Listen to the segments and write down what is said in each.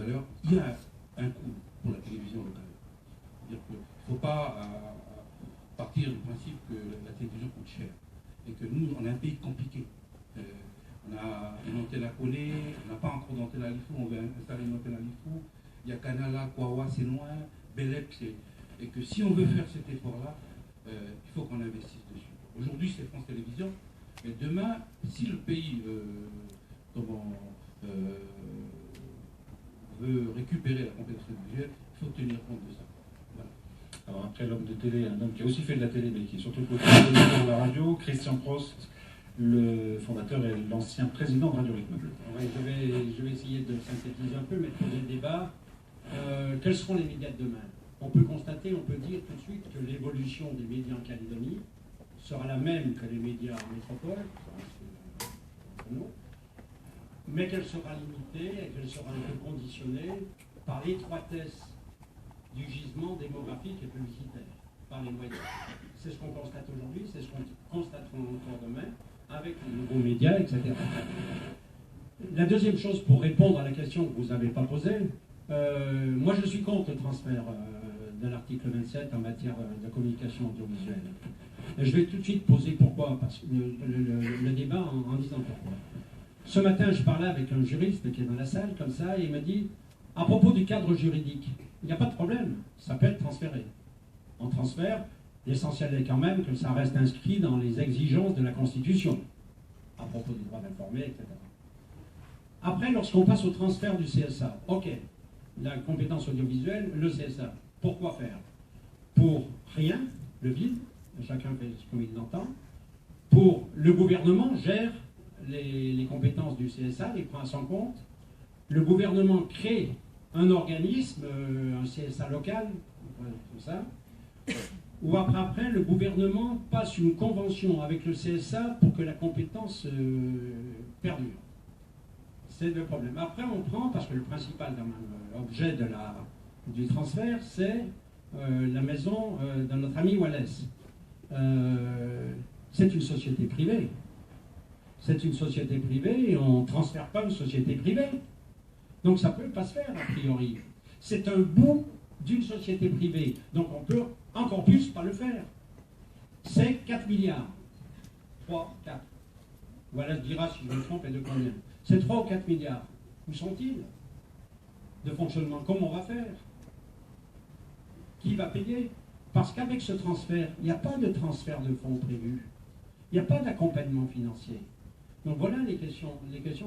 à l'heure, il y a un coût pour la télévision locale. C'est-à-dire qu'il ne faut pas partir du principe que la télévision coûte cher. Et que nous, on est un pays compliqué. On a une antenne à Koné, on n'a pas encore d'antenne à Lifou, on veut installer une antenne à Lifou. Il y a Kanala, Kwawa, c'est loin, Belep, c'est... Et que si on veut faire cet effort-là, il faut qu'on investisse dessus. Aujourd'hui, c'est France Télévisions, mais demain, si le pays veut récupérer la compétence audiovisuelle, il faut tenir compte de ça. Voilà. Alors après l'homme de télé, un homme qui a aussi fait de la télé, mais qui est surtout côté de la radio, Christian Prost, le fondateur et l'ancien président de Radio Rythme Bleu. Ouais, je vais essayer de synthétiser un peu, mais de poser le débat. Quels seront les médias de demain? On peut constater, on peut dire tout de suite que l'évolution des médias en Calédonie sera la même que les médias en métropole, mais qu'elle sera limitée et qu'elle sera un peu conditionnée par l'étroitesse du gisement démographique et publicitaire, par les moyens. C'est ce qu'on constate aujourd'hui, c'est ce qu'on constatera encore demain, avec les nouveaux médias, etc. La deuxième chose, pour répondre à la question que vous n'avez pas posée, moi je suis contre le transfert de l'article 27 en matière de communication audiovisuelle. Et je vais tout de suite poser pourquoi, parce que le débat en disant pourquoi. Ce matin, je parlais avec un juriste qui est dans la salle, comme ça, et il m'a dit, à propos du cadre juridique, il n'y a pas de problème, ça peut être transféré. En transfert, l'essentiel est quand même que ça reste inscrit dans les exigences de la Constitution, à propos du droit d'informer, etc. Après, lorsqu'on passe au transfert du CSA, ok, la compétence audiovisuelle, le CSA, pourquoi faire? Pour rien, le vide, chacun fait comme il l'entend. Pour le gouvernement gère les compétences du CSA, les prend à son compte. Le gouvernement crée un organisme, un CSA local, tout ça, ou après, le gouvernement passe une convention avec le CSA pour que la compétence perdure. C'est le problème. Après, on prend, parce que le principal objet du transfert, c'est la maison de notre ami Wallace. C'est une société privée. C'est une société privée et on ne transfère pas une société privée. Donc ça ne peut pas se faire, a priori. C'est un bout d'une société privée. Donc on peut encore plus pas le faire. C'est 4 milliards. 3, 4. Wallace dira si je me trompe et de combien. C'est 3 ou 4 milliards. Où sont-ils de fonctionnement? Comment on va faire? Qui va payer? Parce qu'avec ce transfert, il n'y a pas de transfert de fonds prévu. Il n'y a pas d'accompagnement financier. Donc voilà les questions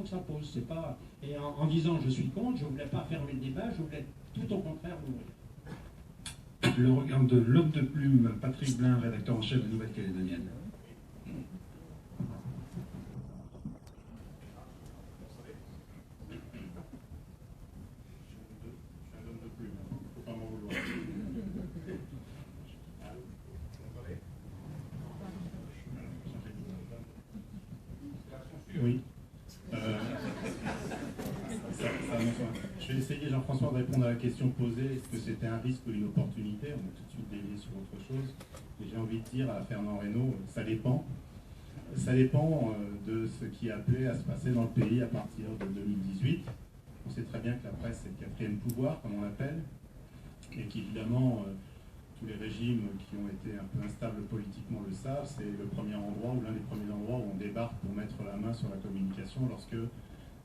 que ça pose. C'est pas... Et en disant je suis contre, je ne voulais pas fermer le débat, je voulais tout au contraire l'ouvrir. Le regard de l'homme de plume, Patrick Blin, rédacteur en chef de Nouvelle-Calédonienne. Oui. Je vais essayer, Jean-François, de répondre à la question posée. Est-ce que c'était un risque ou une opportunité? On a tout de suite dévié sur autre chose. Et j'ai envie de dire à Fernand Reynaud, ça dépend. Ça dépend de ce qui est appelé à se passer dans le pays à partir de 2018. On sait très bien que la presse est le quatrième pouvoir, comme on l'appelle, et qu'évidemment, tous les régimes qui ont été un peu instables politiquement le savent, c'est le premier endroit ou l'un des premiers endroits où on débarque pour mettre la main sur la communication lorsque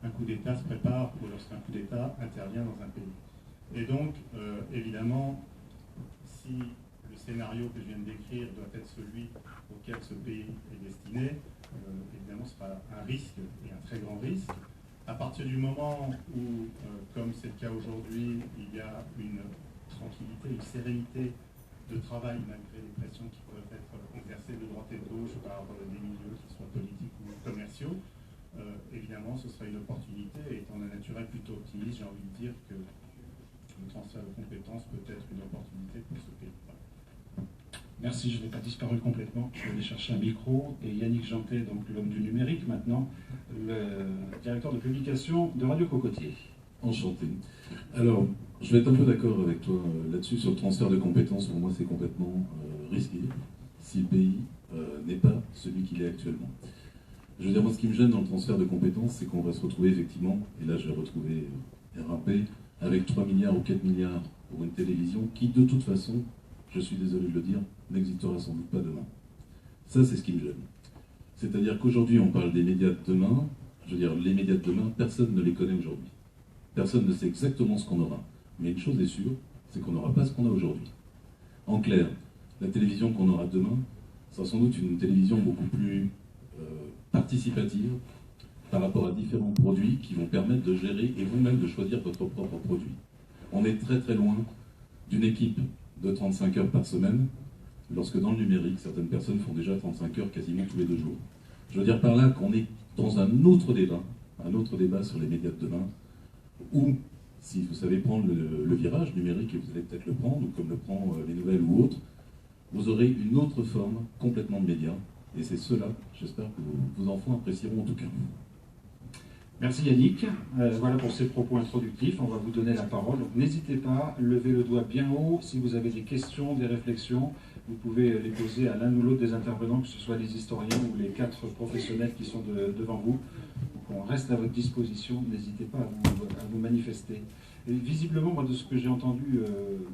un coup d'État se prépare ou lorsqu'un coup d'État intervient dans un pays. Et donc, évidemment, si le scénario que je viens de décrire doit être celui auquel ce pays est destiné, évidemment, ce sera un risque, et un très grand risque. À partir du moment où, comme c'est le cas aujourd'hui, il y a une tranquillité, une sérénité de travail malgré les pressions qui peuvent être exercées de droite et de gauche par des milieux qui soient politiques ou commerciaux, évidemment ce sera une opportunité, et étant d'un naturel plutôt optimiste, j'ai envie de dire que le transfert de compétences peut être une opportunité pour ce pays. Merci, je n'ai pas disparu complètement. Je vais aller chercher un micro. Et Yannick Jantet, donc l'homme du numérique maintenant, le directeur de publication de Radio Cocotier. Enchanté. Alors, je vais être un peu d'accord avec toi là-dessus, sur le transfert de compétences. Pour moi, c'est complètement risqué si le pays n'est pas celui qu'il est actuellement. Je veux dire, moi, ce qui me gêne dans le transfert de compétences, c'est qu'on va se retrouver effectivement, et là je vais retrouver RAP, avec 3 milliards ou 4 milliards pour une télévision qui, de toute façon, je suis désolé de le dire, n'existera sans doute pas demain. Ça, c'est ce qui me gêne. C'est-à-dire qu'aujourd'hui, on parle des médias de demain. Je veux dire, les médias de demain, personne ne les connaît aujourd'hui. Personne ne sait exactement ce qu'on aura. Mais une chose est sûre, c'est qu'on n'aura pas ce qu'on a aujourd'hui. En clair, la télévision qu'on aura demain sera sans doute une télévision beaucoup plus participative par rapport à différents produits qui vont permettre de gérer et vous-même de choisir votre propre produit. On est très très loin d'une équipe de 35 heures par semaine, lorsque dans le numérique, certaines personnes font déjà 35 heures quasiment tous les 2 jours. Je veux dire par là qu'on est dans un autre débat sur les médias de demain, où, si vous savez prendre le virage numérique, et vous allez peut-être le prendre, ou comme le prend les nouvelles ou autres, vous aurez une autre forme complètement de médias, et c'est cela, j'espère que vos enfants apprécieront en tout cas. Merci Yannick. Voilà pour ces propos introductifs. On va vous donner la parole. Donc n'hésitez pas, levez le doigt bien haut. Si vous avez des questions, des réflexions, vous pouvez les poser à l'un ou l'autre des intervenants, que ce soit les historiens ou les 4 professionnels qui sont devant vous. Donc on reste à votre disposition. N'hésitez pas à vous manifester. Et visiblement, moi, de ce que j'ai entendu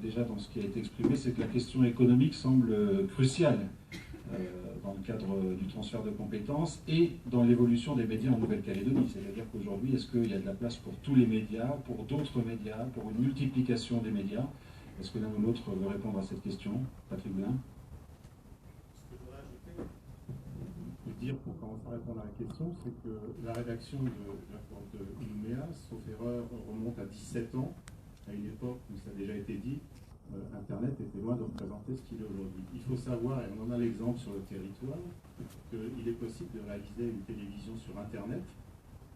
déjà dans ce qui a été exprimé, c'est que la question économique semble cruciale dans le cadre du transfert de compétences et dans l'évolution des médias en Nouvelle-Calédonie. C'est-à-dire qu'aujourd'hui, est-ce qu'il y a de la place pour tous les médias, pour d'autres médias, pour une multiplication des médias? Est-ce que l'un ou l'autre veut répondre à cette question? Patrick Boulin. Ce que je voudrais ajouter, je peux dire pour commencer à répondre à la question, c'est que la rédaction de l'accord de Nouméa, sauf erreur, remonte à 17 ans, à une époque où ça a déjà été dit, Internet était loin de représenter ce qu'il est aujourd'hui. Il faut savoir, et on en a l'exemple sur le territoire, qu'il est possible de réaliser une télévision sur Internet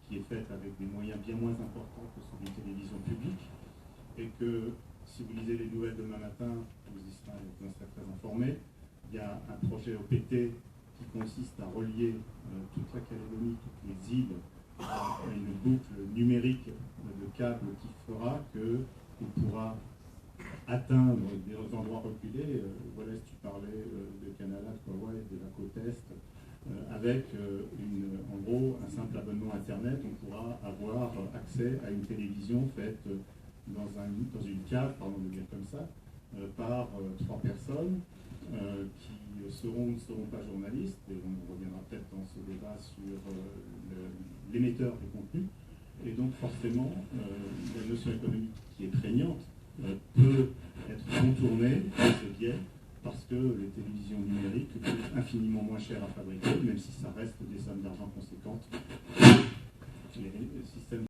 qui est faite avec des moyens bien moins importants que ceux d'une télévision publique, et que si vous lisez les nouvelles demain matin, vous y serez très informés, il y a un projet OPT qui consiste à relier toute la Calédonie, toutes les îles, à une boucle numérique de câbles qui fera qu'on pourra atteindre des endroits reculés. Voilà, si tu parlais de Canada, de Hawaï, de la côte Est, avec en gros un simple abonnement Internet, on pourra avoir accès à une télévision faite dans une cave, pardon de dire comme ça, par 3 personnes qui seront ou ne seront pas journalistes, et on reviendra peut-être dans ce débat sur l'émetteur des contenus. Et donc forcément, la notion économique qui est prégnante peut être contournée par ce biais, parce que les télévisions numériques coûtent infiniment moins cher à fabriquer, même si ça reste des sommes d'argent conséquentes. Les systèmes